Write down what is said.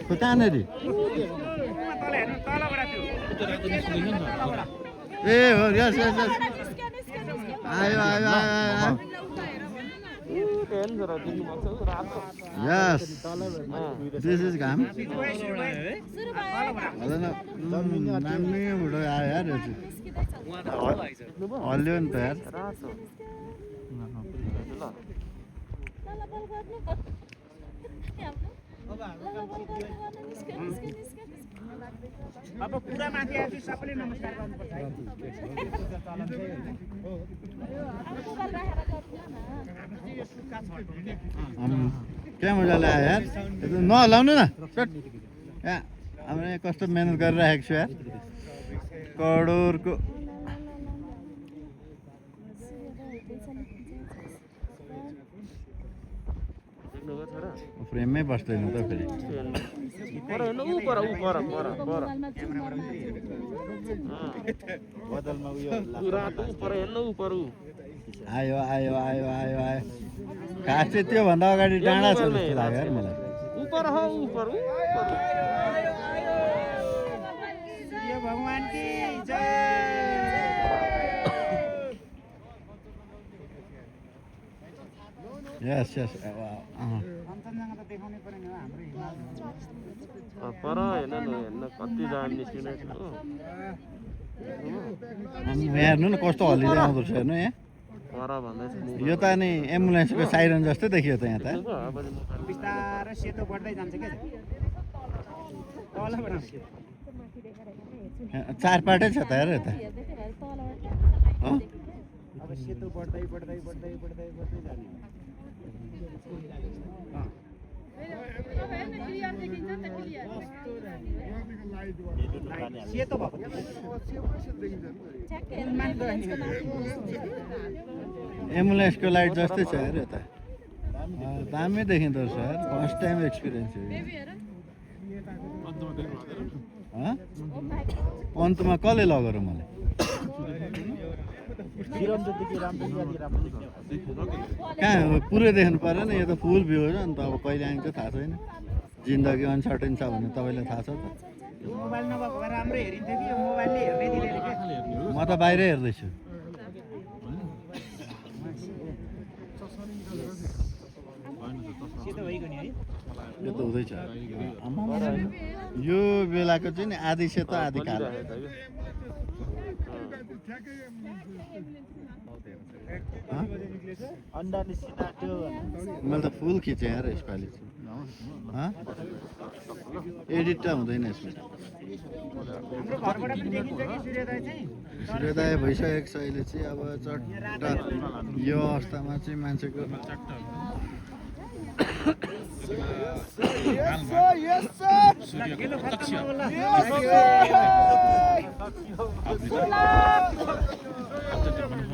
कहाँनिर ए हो यस यस यस आयो आयो आयो यस दिस इज घाम नामी बुढो आयो यार हल्यो नि त यार अब पुरा माथि आएपछि सबैले नमस्कार गर्नुपर्छ है क्या मजाले आयो यार नहलाउनु न यहाँ हामीले कस्तो मेहनत गरिरहेको छु यार करोडको फ्रेममै बस्दैन त फेरि आयो आयो आयो आयो आयो खास चाहिँ त्योभन्दा अगाडि डाँडा छ जस्तो लाग्यो यार मलाई भगवान की जय यस यस कञ्चनजङ्घा त देखाउनै पर्यो नि हाम्रो हिमाल पर हेर्न हेर्न कति जाम निस्किरहेको हेर्नु न कस्तो हल्लिँदै आउँदो रहेछ हेर्नु यहाँ पर भन्दैछ यो त अनि एम्बुलेन्सको साइरन जस्तै देखियो त यहाँ त बिस्तारै सेतो बढ्दै जान्छ क्या तलबाट चार पाटै छ त हेर यता अब सेतो बढ्दै बढ्दै बढ्दै बढ्दै बढ्दै जाने सेतो भएको एम्बुलेन्सको लाइट जस्तै छ हेर यता दामी देखिँदो रहेछ यार फर्स्ट टाइम एक्सपिरियन्स हो अन्तमा कसले लगेर मलाई कहाँ पुरै देख्नु पऱ्यो नि यो त फुल भ्यू हो नि त अब कहिले आइन्छ थाहा छैन जिन्दगी अनसर्टेन छ भने तपाईँलाई थाहा छ त मोबाइल नभएको भए राम्रो हेरिन्थ्यो कि यो मोबाइलले हेर्दै दिँदैन क्या म त बाहिरै हेर्दैछु सेतो भइगयो नि है यो त हुँदैछ यो बेलाको चाहिँ नि आधी सेतो आधी कालो मैले त फुल खिचेँ यार यसपालि एडिट त हुँदैन यसमा सूर्योदय भइसकेको छ अहिले चाहिँ अब चट्ट यो अवस्थामा चाहिँ मान्छेको Yes, sir.